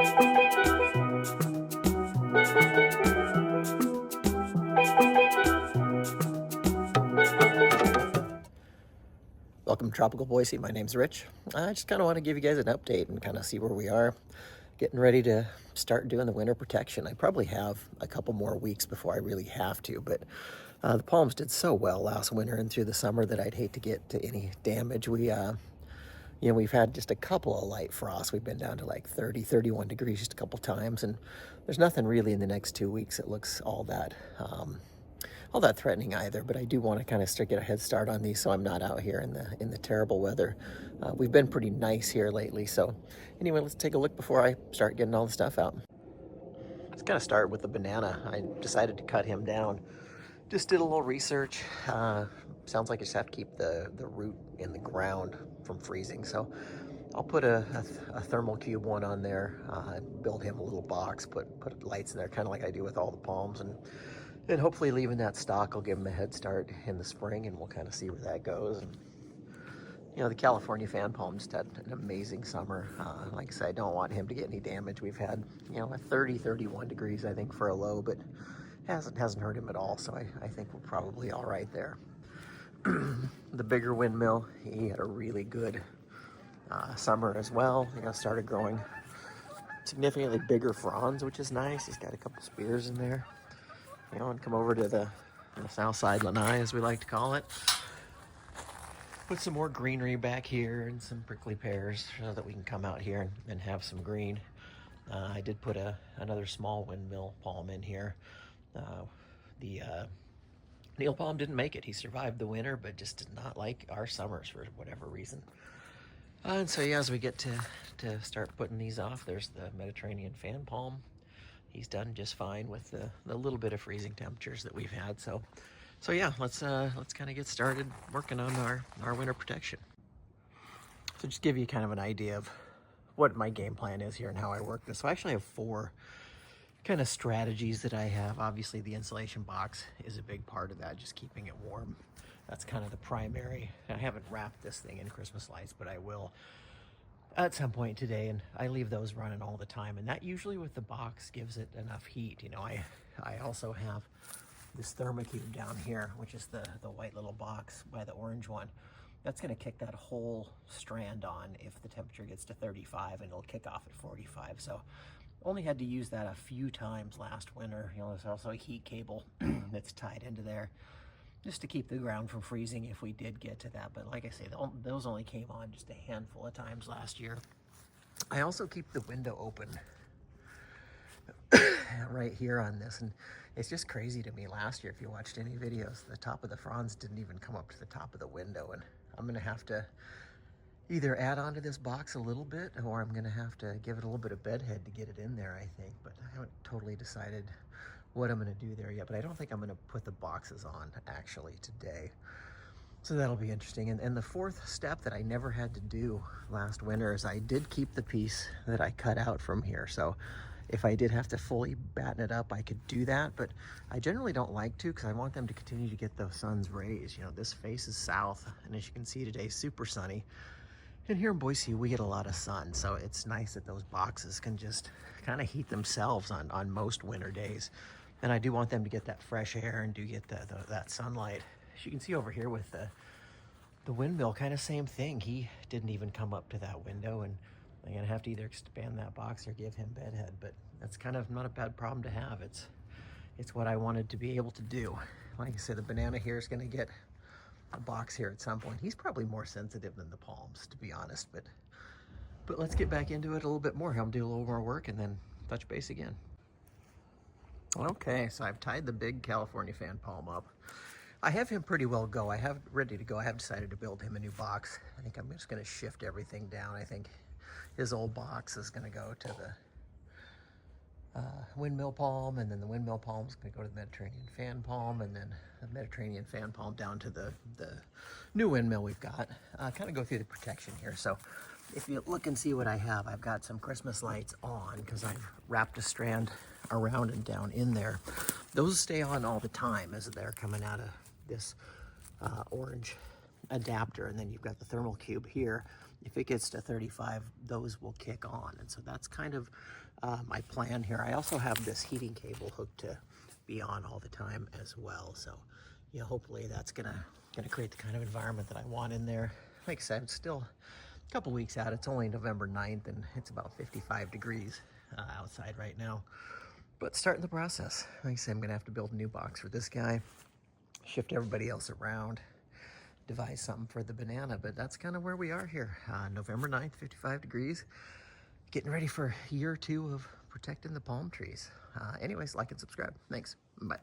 Welcome to Tropical Boise. My name's Rich. I just kind of want to give you guys an update and kind of see where we are. Getting ready to start doing the winter protection. I probably have a couple more weeks before I really have to, but the palms did so well last winter and through the summer that I'd hate to get to any damage. We've had just a couple of light frosts. We've been down to like 30, 31 degrees just a couple times, and there's nothing really in the next 2 weeks that looks all that threatening either. But I do want to kind of get a head start on these so I'm not out here in the terrible weather. We've been pretty nice here lately. So anyway, let's take a look before I start getting all the stuff out. Let's kind of start with the banana. I decided to cut him down. Just did a little research. Sounds like I just have to keep the root in the ground from freezing. So I'll put a thermal cube one on there, build him a little box, put lights in there, kind of like I do with all the palms, and hopefully leaving that stock will give him a head start in the spring, and we'll kind of see where that goes. And, the California fan palm just had an amazing summer. Like I said, I don't want him to get any damage. We've had, a 30, 31 degrees, I think, for a low, but hasn't hurt him at all. So I think we're probably all right there. The bigger windmill, he had a really good summer as well. Started growing significantly bigger fronds, which is nice. He's got a couple spears in there. And come over to the south side lanai, as we like to call it. Put some more greenery back here and some prickly pears so that we can come out here and have some green. I did put another small windmill palm in here. The Neil palm didn't make it. He survived the winter, but just did not like our summers for whatever reason. And so, as we get to start putting these off, there's the Mediterranean fan palm. He's done just fine with the little bit of freezing temperatures that we've had. So let's kind of get started working on our winter protection. So just give you kind of an idea of what my game plan is here and how I work this. So I actually have 4 kind of strategies that I have. Obviously, the insulation box is a big part of that, just keeping it warm. That's kind of the primary. I haven't wrapped this thing in Christmas lights, but I will at some point today, and I leave those running all the time, and that usually with the box gives it enough heat. I also have this thermocube down here, which is the white little box by the orange one. That's going to kick that whole strand on if the temperature gets to 35, and it'll kick off at 45. So only had to use that a few times last winter. There's also a heat cable that's tied into there just to keep the ground from freezing if we did get to that. But like I say, those only came on just a handful of times last year. I also keep the window open right here on this, and it's just crazy to me. Last year, if you watched any videos, the top of the fronds didn't even come up to the top of the window, and I'm gonna have to either add on to this box a little bit, or I'm gonna have to give it a little bit of bedhead to get it in there, I think. But I haven't totally decided what I'm gonna do there yet, but I don't think I'm gonna put the boxes on actually today. So that'll be interesting. And the 4th step that I never had to do last winter is I did keep the piece that I cut out from here. So if I did have to fully batten it up, I could do that, but I generally don't like to because I want them to continue to get the sun's rays. This faces south, and as you can see today, super sunny. And here in Boise, we get a lot of sun, so it's nice that those boxes can just kind of heat themselves on most winter days. And I do want them to get that fresh air and do get that sunlight. As you can see over here with the windmill, kind of same thing. He didn't even come up to that window, and I'm gonna have to either expand that box or give him bedhead, but that's kind of not a bad problem to have. It's what I wanted to be able to do. Like I said, the banana here is gonna get a box here at some point. He's probably more sensitive than the palms, to be honest, but let's get back into it a little bit more. I'll do a little more work and then touch base again. Okay, so I've tied the big California fan palm up. I have him pretty well go. I have ready to go. I have decided to build him a new box. I think I'm just gonna shift everything down. I think his old box is gonna go to the windmill palm, and then the windmill palm is going to go to the Mediterranean fan palm, and then the Mediterranean fan palm down to the new windmill we've got. Kind of go through the protection here. So if you look and see what I have, I've got some Christmas lights on because I've wrapped a strand around and down in there. Those stay on all the time as they're coming out of this orange adapter, and then you've got the thermal cube here. if it gets to 35, those will kick on. And so that's kind of my plan here. I also have this heating cable hooked to be on all the time as well. So, you know, hopefully that's gonna create the kind of environment that I want in there. Like I said, it's still a couple weeks out. It's only November 9th and it's about 55 degrees outside right now. But starting the process. Like I said, I'm gonna have to build a new box for this guy, shift everybody else around, devise something for the banana. But that's kind of where we are here. November 9th, 55 degrees. Getting ready for year 2 of protecting the palm trees. Anyways, like and subscribe. Thanks. Bye.